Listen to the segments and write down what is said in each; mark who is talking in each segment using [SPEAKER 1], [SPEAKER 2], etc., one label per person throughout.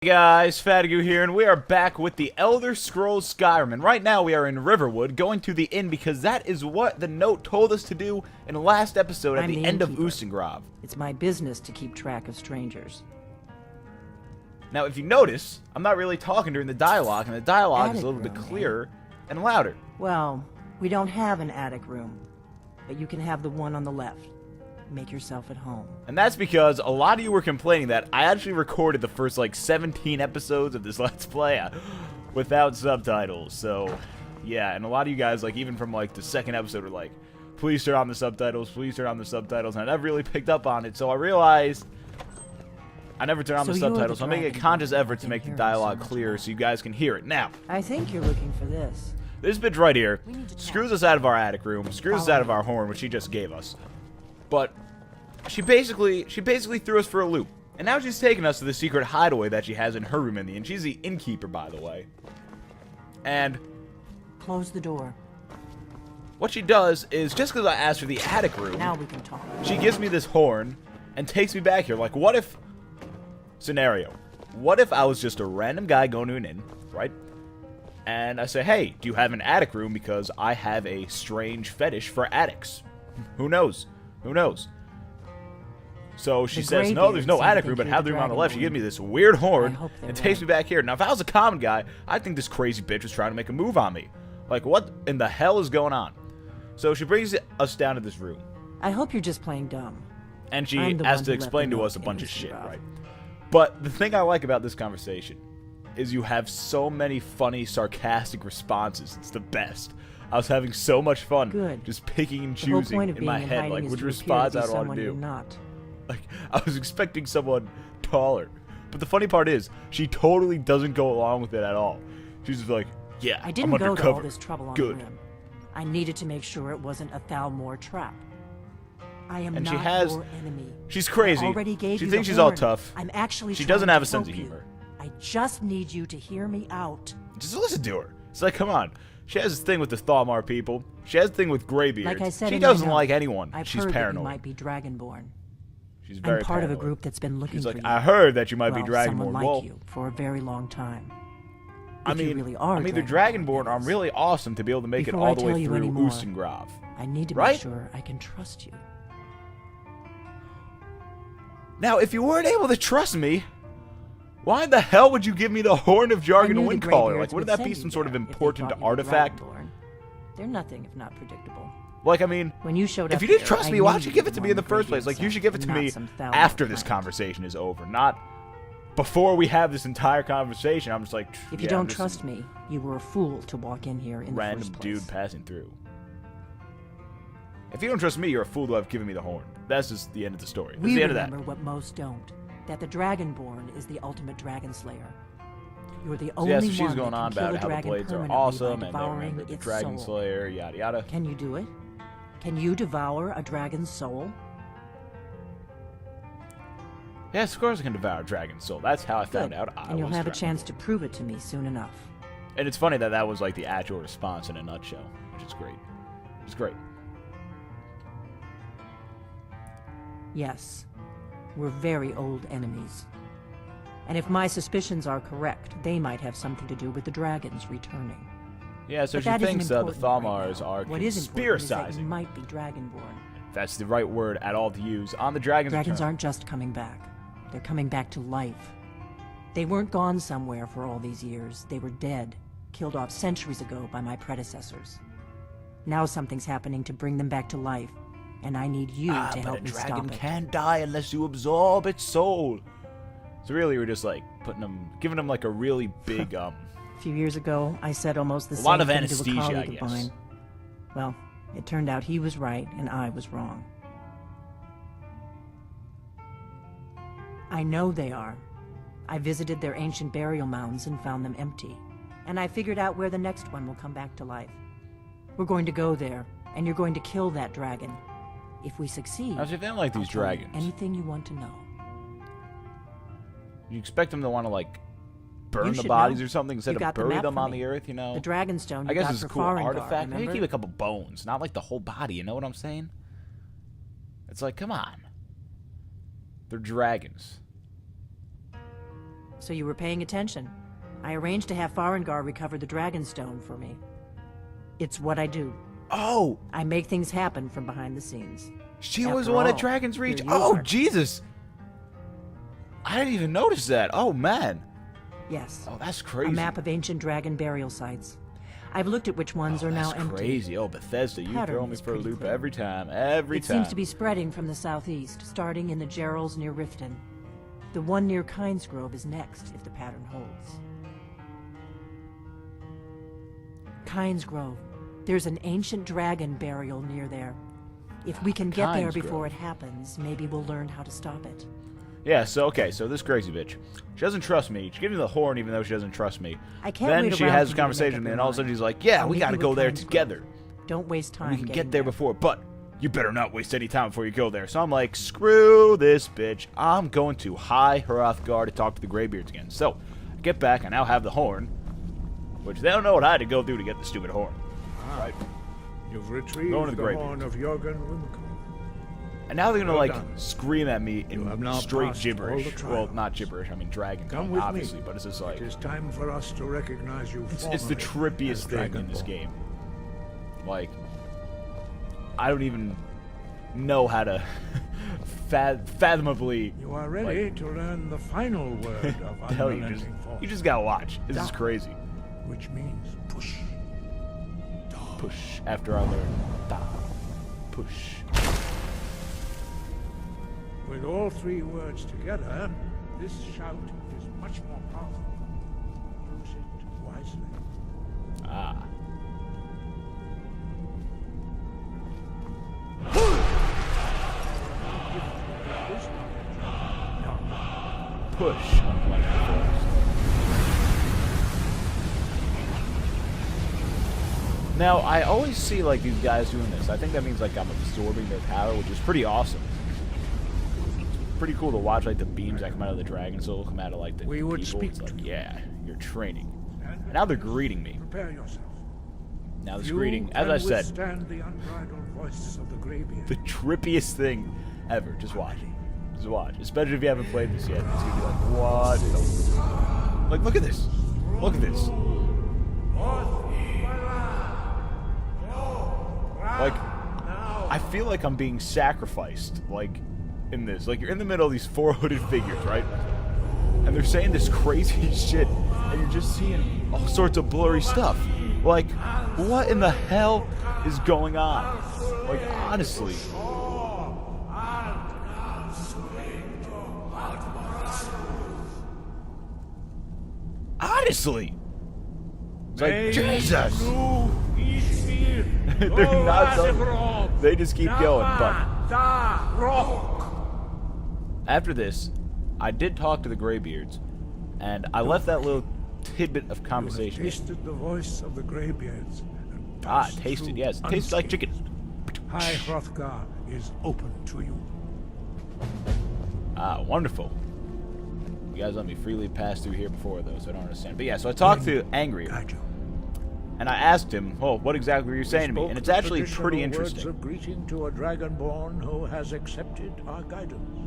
[SPEAKER 1] Hey guys, Fatigu here, and we are back with the Elder Scrolls Skyrim, and right now we are in Riverwood, going to the inn because that is what the note told us to do in the last episode at the end of Ustengrav.
[SPEAKER 2] It's my business to keep track of strangers.
[SPEAKER 1] Now, if you notice, I'm not really talking during the dialogue, and the dialogue is a little bit clearer and louder.
[SPEAKER 2] Well, we don't have an attic room, but you can have the one on the left. Make yourself at home.
[SPEAKER 1] And that's because a lot of you were complaining that I actually recorded the first, 17 episodes of this Let's Play without subtitles. So, yeah, and a lot of you guys, even from, the second episode were like, please turn on the subtitles, please turn on the subtitles, and I never really picked up on it, so I realized I never turn on the subtitles, so I'm making a conscious effort to make the dialogue clear so you guys can hear it. Now,
[SPEAKER 2] I think you're looking for this.
[SPEAKER 1] This bitch right here screws us out of our attic room, screws us out of our horn, which she just gave us. But she basically threw us for a loop. And now she's taking us to the secret hideaway that she has in her room in the inn. She's the innkeeper, by the way. And
[SPEAKER 2] close the door.
[SPEAKER 1] What she does is, just because I asked for the attic room,
[SPEAKER 2] now we can talk.
[SPEAKER 1] She gives me this horn and takes me back here. What if... Scenario. What if I was just a random guy going to an inn, right? And I say, hey, do you have an attic room? Because I have a strange fetish for attics. Who knows? Who knows? So she says, no, there's no attic room, but have the room on the left. She gives me this weird horn and takes me back here. Now, if I was a common guy, I'd think this crazy bitch was trying to make a move on me. What in the hell is going on? So she brings us down to this room.
[SPEAKER 2] I hope you're just playing dumb.
[SPEAKER 1] And she has to explain to us a bunch of shit, right? But the thing I like about this conversation is you have so many funny, sarcastic responses. It's the best. I was having so much fun just picking and choosing in my head, which response I want to do. I was expecting someone taller. But the funny part is, she totally doesn't go along with it at all. She's just like, yeah,
[SPEAKER 2] I didn't
[SPEAKER 1] I'm
[SPEAKER 2] go
[SPEAKER 1] undercover.
[SPEAKER 2] to all this trouble on the rim. I needed to make sure it wasn't a Thalmor trap. I am not your enemy.
[SPEAKER 1] She's crazy.
[SPEAKER 2] I already gave
[SPEAKER 1] she
[SPEAKER 2] you
[SPEAKER 1] thinks
[SPEAKER 2] the
[SPEAKER 1] she's
[SPEAKER 2] horn.
[SPEAKER 1] all tough.
[SPEAKER 2] I'm actually
[SPEAKER 1] she doesn't have a sense of
[SPEAKER 2] you.
[SPEAKER 1] humor.
[SPEAKER 2] I just need you to hear me out.
[SPEAKER 1] Just listen to her. It's like, come on. She has this thing with the Thalmor people. She has a thing with graybeards.
[SPEAKER 2] Like I said,
[SPEAKER 1] she doesn't like anyone.
[SPEAKER 2] I've
[SPEAKER 1] She's
[SPEAKER 2] heard
[SPEAKER 1] paranoid.
[SPEAKER 2] That you might be Dragonborn.
[SPEAKER 1] She's very
[SPEAKER 2] I'm part
[SPEAKER 1] paranoid.
[SPEAKER 2] of a group that's been looking for you.
[SPEAKER 1] I heard that you might be Dragonborn.
[SPEAKER 2] Someone like you for a very long time.
[SPEAKER 1] I mean, the Dragonborn are really awesome to be able to make it all the way through Ustengrav.
[SPEAKER 2] I need to make sure I can trust you.
[SPEAKER 1] Now, if you weren't able to trust me, why the hell would you give me the Horn of Jargon Windcaller? Wouldn't that be some sort of important artifact?
[SPEAKER 2] They're nothing if not predictable.
[SPEAKER 1] I mean,
[SPEAKER 2] when you showed up
[SPEAKER 1] if you didn't trust me, why'd you give it to me in the first place? You should give it to me after this conversation is over, not before we have this entire conversation. I'm just like,
[SPEAKER 2] if you don't trust me, you were a fool to walk in here in the first place.
[SPEAKER 1] Random dude passing through. If you don't trust me, you're a fool to have given me the horn. That's just the end of the story. That's the end of that.
[SPEAKER 2] We remember what most don't. That the Dragonborn is the ultimate dragon slayer. You're the only one that can kill a dragon permanently by devouring its
[SPEAKER 1] Dragon
[SPEAKER 2] soul.
[SPEAKER 1] Slayer, yada yada.
[SPEAKER 2] Can you do it? Can you devour a dragon's soul?
[SPEAKER 1] Yes, of course I can devour a dragon's soul. That's how I found out I was
[SPEAKER 2] And you'll have a chance to prove it to me soon enough.
[SPEAKER 1] And it's funny that that was the actual response in a nutshell, which is great. It's great.
[SPEAKER 2] Yes, we're very old enemies. And if my suspicions are correct, they might have something to do with the dragons returning.
[SPEAKER 1] Yeah, so she thinks the Thalmars are conspiracizing.
[SPEAKER 2] You might be Dragonborn.
[SPEAKER 1] That's the right word at all to use on the dragons.
[SPEAKER 2] Dragons aren't just coming back. They're coming back to life. They weren't gone somewhere for all these years. They were dead, killed off centuries ago by my predecessors. Now something's happening to bring them back to life. And I need you to help me stop it.
[SPEAKER 1] But a dragon can't die unless you absorb its soul. So really, we're just giving them a really big
[SPEAKER 2] A few years ago, I said almost the same thing to a colleague of mine. Well, it turned out he was right and I was wrong. I know they are. I visited their ancient burial mounds and found them empty. And I figured out where the next one will come back to life. We're going to go there, and you're going to kill that dragon. If we succeed,
[SPEAKER 1] if they don't like these dragons,
[SPEAKER 2] anything you want to know.
[SPEAKER 1] You expect them to want to burn the bodies or something instead of bury them on the earth, The
[SPEAKER 2] Dragonstone.
[SPEAKER 1] I guess it's a cool artifact. Maybe keep a couple bones, not the whole body. You know what I'm saying? It's come on. They're dragons.
[SPEAKER 2] So you were paying attention. I arranged to have Farengar recover the Dragonstone for me. It's what I do.
[SPEAKER 1] Oh!
[SPEAKER 2] I make things happen from behind the scenes.
[SPEAKER 1] She was
[SPEAKER 2] After
[SPEAKER 1] one at
[SPEAKER 2] all,
[SPEAKER 1] Dragon's Reach.
[SPEAKER 2] here you
[SPEAKER 1] Oh,
[SPEAKER 2] are.
[SPEAKER 1] Jesus! I didn't even notice that. Oh, man.
[SPEAKER 2] Yes.
[SPEAKER 1] Oh, that's crazy.
[SPEAKER 2] A map of ancient dragon burial sites. I've looked at which ones are now
[SPEAKER 1] That's
[SPEAKER 2] empty.
[SPEAKER 1] crazy. Oh, Bethesda, you
[SPEAKER 2] Pattern
[SPEAKER 1] throw me
[SPEAKER 2] is
[SPEAKER 1] for a
[SPEAKER 2] pretty
[SPEAKER 1] loop
[SPEAKER 2] clear.
[SPEAKER 1] every time. Every
[SPEAKER 2] It
[SPEAKER 1] time.
[SPEAKER 2] seems to be spreading from the southeast, starting in the Gerals near Riften. The one near Kynesgrove is next, if the pattern holds. Kynesgrove. There's an ancient dragon burial near there. If we can get there
[SPEAKER 1] Kynesgrove.
[SPEAKER 2] before it happens, maybe we'll learn how to stop it.
[SPEAKER 1] Yeah, so, okay, so this crazy bitch. She doesn't trust me. She gives me the horn even though she doesn't trust me.
[SPEAKER 2] I can't
[SPEAKER 1] Then
[SPEAKER 2] wait
[SPEAKER 1] she
[SPEAKER 2] around
[SPEAKER 1] has
[SPEAKER 2] for
[SPEAKER 1] a
[SPEAKER 2] you to
[SPEAKER 1] conversation
[SPEAKER 2] make up
[SPEAKER 1] with me,
[SPEAKER 2] your
[SPEAKER 1] and all of a sudden
[SPEAKER 2] mind.
[SPEAKER 1] she's like, yeah,
[SPEAKER 2] I'll
[SPEAKER 1] we
[SPEAKER 2] meet
[SPEAKER 1] gotta
[SPEAKER 2] you
[SPEAKER 1] go
[SPEAKER 2] at
[SPEAKER 1] there
[SPEAKER 2] Kynesgrove.
[SPEAKER 1] together.
[SPEAKER 2] Don't waste time
[SPEAKER 1] We can
[SPEAKER 2] getting
[SPEAKER 1] get there before, but you better not waste any time before you go there. So I'm like, screw this bitch. I'm going to High Hrothgar to talk to the Greybeards again. So, I get back, I now have the horn, which they don't know what I had to go through to get the stupid horn. Right?
[SPEAKER 3] You've retrieved
[SPEAKER 1] Going to the
[SPEAKER 3] the
[SPEAKER 1] Greybeards.
[SPEAKER 3] horn of Jorgen Wimco.
[SPEAKER 1] And now they're gonna,
[SPEAKER 3] Well
[SPEAKER 1] like,
[SPEAKER 3] done.
[SPEAKER 1] scream at me
[SPEAKER 3] You have
[SPEAKER 1] in
[SPEAKER 3] now
[SPEAKER 1] straight
[SPEAKER 3] passed all
[SPEAKER 1] gibberish.
[SPEAKER 3] the
[SPEAKER 1] Well,
[SPEAKER 3] trials.
[SPEAKER 1] not gibberish, I mean dragon
[SPEAKER 3] Come
[SPEAKER 1] tongue,
[SPEAKER 3] with
[SPEAKER 1] obviously,
[SPEAKER 3] me.
[SPEAKER 1] but it's just like...
[SPEAKER 3] It is time for us to recognize you
[SPEAKER 1] It's
[SPEAKER 3] formally
[SPEAKER 1] the trippiest
[SPEAKER 3] as
[SPEAKER 1] thing in this
[SPEAKER 3] Dragonborn.
[SPEAKER 1] game. Like, I don't even know how to fathomably
[SPEAKER 3] You are ready to learn the final word of
[SPEAKER 1] tell you.
[SPEAKER 3] unrelenting force,
[SPEAKER 1] You just gotta watch. This is
[SPEAKER 3] Da.
[SPEAKER 1] crazy.
[SPEAKER 3] which means push.
[SPEAKER 1] Push after I learn. Da. Push.
[SPEAKER 3] With all three words together, this shout is much more powerful. Use it wisely.
[SPEAKER 1] Ah. Push. Unlike the forest. Now, I always see like these guys doing this. I think that means like I'm absorbing their power, which is pretty awesome. It's pretty cool to watch like the beams that come out of the dragon soul come out of like the
[SPEAKER 3] We would
[SPEAKER 1] people.
[SPEAKER 3] speak
[SPEAKER 1] It's like,
[SPEAKER 3] to you.
[SPEAKER 1] yeah, you're training. And now they're greeting me.
[SPEAKER 3] Prepare yourself.
[SPEAKER 1] Now this
[SPEAKER 3] You
[SPEAKER 1] greeting, as
[SPEAKER 3] can
[SPEAKER 1] I said,
[SPEAKER 3] withstand the unbridled voice of the Greybeard.
[SPEAKER 1] the trippiest thing ever. Just watch. Just watch. Especially if you haven't played this yet. It's gonna be like, what the... Like, look at this. Look at this. Like, I feel like I'm being sacrificed, like, in this. Like, you're in the middle of these four hooded figures, right? And they're saying this crazy shit, and you're just seeing all sorts of blurry stuff. Like, what in the hell is going on? Like, honestly. Honestly. It's like, Jesus! They're not done. They just keep going, but... After this, I did talk to the Greybeards, and I left that little tidbit of
[SPEAKER 3] You have
[SPEAKER 1] conversation.
[SPEAKER 3] tasted the voice of the Greybeards. and
[SPEAKER 1] Ah,
[SPEAKER 3] passed
[SPEAKER 1] tasted,
[SPEAKER 3] through
[SPEAKER 1] yes. It tastes like chicken.
[SPEAKER 3] unscathed. High Hrothgar is open to you.
[SPEAKER 1] Ah, wonderful. You guys let me freely pass through here before, though, so I don't understand. But yeah, so I talked to Angrier,
[SPEAKER 3] Guide you.
[SPEAKER 1] and I asked him, well, what exactly were you saying to me?
[SPEAKER 3] Spoke
[SPEAKER 1] And it's
[SPEAKER 3] the
[SPEAKER 1] actually pretty
[SPEAKER 3] traditional words
[SPEAKER 1] interesting.
[SPEAKER 3] of greeting to a dragonborn who has accepted our guidance.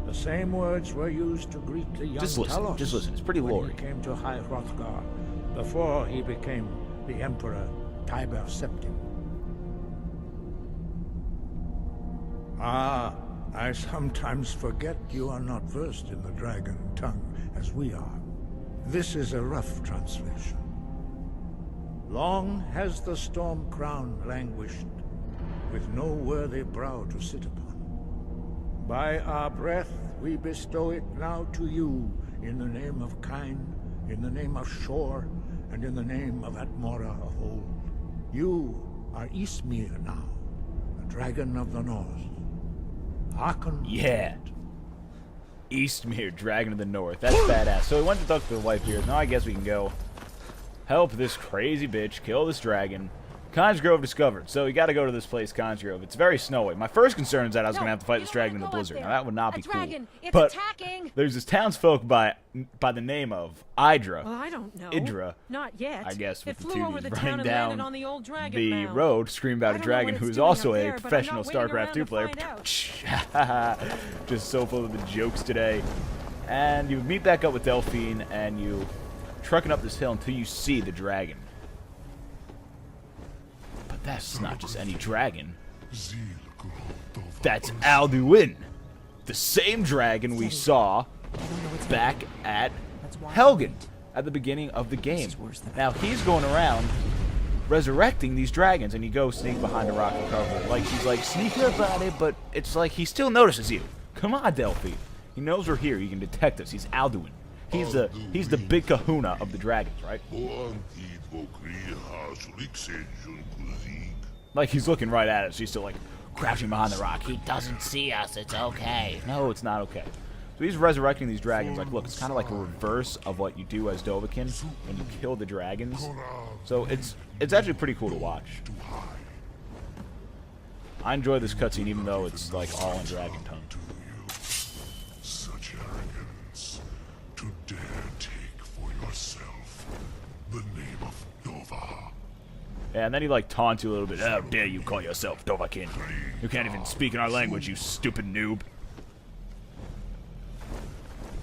[SPEAKER 3] The same words were used to greet the young
[SPEAKER 1] Just listen,
[SPEAKER 3] Talos
[SPEAKER 1] just listen, it's pretty
[SPEAKER 3] when
[SPEAKER 1] lore-y.
[SPEAKER 3] he came to High Hrothgar before he became the Emperor Tiber Septim. Ah, I sometimes forget you are not versed in the dragon tongue as we are. This is a rough translation. Long has the storm crown languished, with no worthy brow to sit upon. By our breath we bestow it now to you, in the name of Kyne, in the name of Shore, and in the name of Atmora of old. You are Ismir now, the dragon of the north. Hearken.
[SPEAKER 1] Yeah. Eastmere, Dragon of the North. That's badass. So we went to talk to the Whitebeard. Now I guess we can go help this crazy bitch kill this dragon. Kynesgrove discovered. So we gotta go to this place, Kynesgrove. It's very snowy. My first concern is that I was gonna have to fight this dragon in the blizzard. Now that would not be cool. But there's this townsfolk by the name of Idra.
[SPEAKER 4] Well, I don't know.
[SPEAKER 1] Idra,
[SPEAKER 4] Not yet.
[SPEAKER 1] I guess, with
[SPEAKER 4] it
[SPEAKER 1] the
[SPEAKER 4] flew
[SPEAKER 1] two
[SPEAKER 4] over
[SPEAKER 1] Ds
[SPEAKER 4] the
[SPEAKER 1] running
[SPEAKER 4] town and
[SPEAKER 1] down
[SPEAKER 4] landed on the old dragon
[SPEAKER 1] the
[SPEAKER 4] mound.
[SPEAKER 1] road, screamed about
[SPEAKER 4] I
[SPEAKER 1] a
[SPEAKER 4] don't know what
[SPEAKER 1] dragon
[SPEAKER 4] it's
[SPEAKER 1] who is
[SPEAKER 4] doing
[SPEAKER 1] also
[SPEAKER 4] up
[SPEAKER 1] a
[SPEAKER 4] there, but I'm
[SPEAKER 1] professional
[SPEAKER 4] not waiting
[SPEAKER 1] StarCraft
[SPEAKER 4] around
[SPEAKER 1] 2
[SPEAKER 4] to
[SPEAKER 1] player.
[SPEAKER 4] find out.
[SPEAKER 1] Just so full of the jokes today. And you meet back up with Delphine, and you trucking up this hill until you see the dragon. But that's not just any dragon. That's Alduin, the same dragon we saw back at Helgen at the beginning of the game. Now he's going around resurrecting these dragons, and you go sneak behind a rock and cover. Like he's like sneak up on it, but it's like he still notices you. Come on, Delphine. He knows we're here. He can detect us. He's Alduin. He's the big kahuna of the dragons, right? Like he's looking right at us. He's still like crouching behind the rock. He doesn't see us. It's okay. No, it's not okay. So he's resurrecting these dragons. Like, look, it's kind of like a reverse of what you do as Dovahkiin when you kill the dragons. So it's actually pretty cool to watch. I enjoy this cutscene, even though it's like all in dragon tongue.
[SPEAKER 4] Such arrogance to dare take for yourself the name of Nova.
[SPEAKER 1] Yeah, and then he like taunts you a little bit. How dare you call yourself Dovahkiin? You can't even speak in our language, you stupid noob.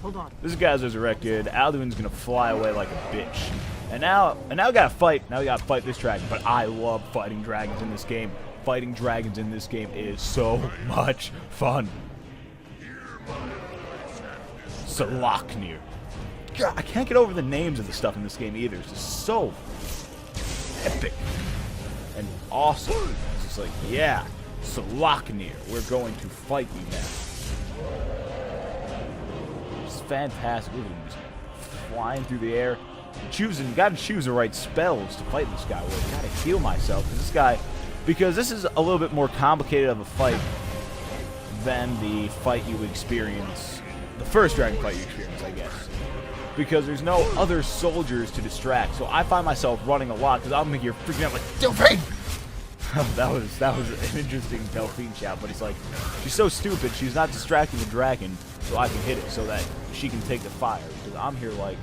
[SPEAKER 2] Hold on.
[SPEAKER 1] This guy's resurrected. Alduin's gonna fly away like a bitch. And now we gotta fight. Now we gotta fight this dragon. But I love fighting dragons in this game. Fighting dragons in this game is so much fun. Salaknir. God, I can't get over the names of the stuff in this game either. It's just so epic and awesome. It's just like, yeah, Salaknir, we're going to fight you now. It's fantastic. Look at him just flying through the air. You gotta choose the right spells to fight this guy with. Gotta heal myself, because this is a little bit more complicated of a fight than the fight you experience, the first dragon fight you experience, I guess. Because there's no other soldiers to distract, so I find myself running a lot because I'm here freaking out like, Delphine! that was an interesting Delphine shout, but it's like, she's so stupid, she's not distracting the dragon so I can hit it so that she can take the fire. Because I'm here like,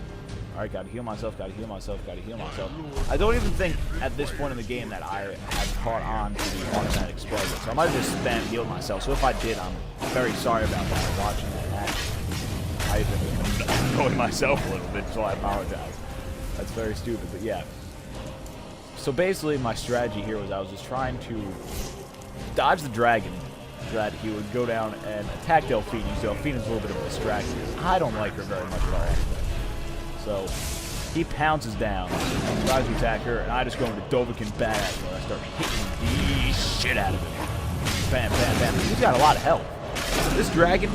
[SPEAKER 1] alright, gotta heal myself, gotta heal myself, gotta heal myself. I don't even think at this point in the game that I have caught on to the automatic spell yet, so I might have just spam healed myself. So if I did, I'm very sorry about that, watching that match. I even annoyed myself a little bit, so I apologize. That's very stupid, but yeah. So basically, my strategy here was I was just trying to dodge the dragon so that he would go down and attack Delphine. Delphine is a little bit of a distraction. I don't like her very much at all. So he pounces down, tries to attack her, and I just go into Dovahkiin badass mode. I start hitting the shit out of him. Bam, bam, bam. He's got a lot of health. This dragon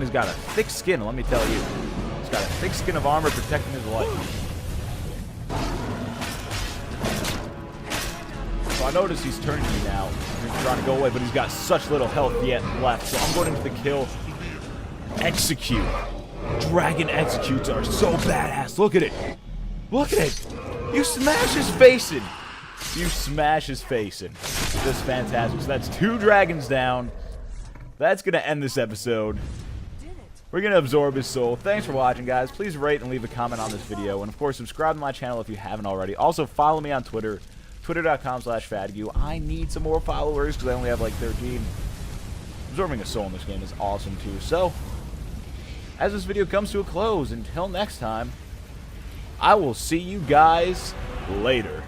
[SPEAKER 1] has got a thick skin, let me tell you. He's got a thick skin of armor protecting his life. So I notice he's turning to me now. He's trying to go away, but he's got such little health yet left. So I'm going into the kill. Execute. Dragon executes are so badass. Look at it. Look at it. You smash his face in. You smash his face in. Just fantastic. So that's 2 dragons down. That's going to end this episode. We're going to absorb his soul. Thanks for watching, guys. Please rate and leave a comment on this video. And, of course, subscribe to my channel if you haven't already. Also, follow me on Twitter. Twitter.com/Fadgu. I need some more followers because I only have like 13. Absorbing a soul in this game is awesome, too. So, as this video comes to a close, until next time, I will see you guys later.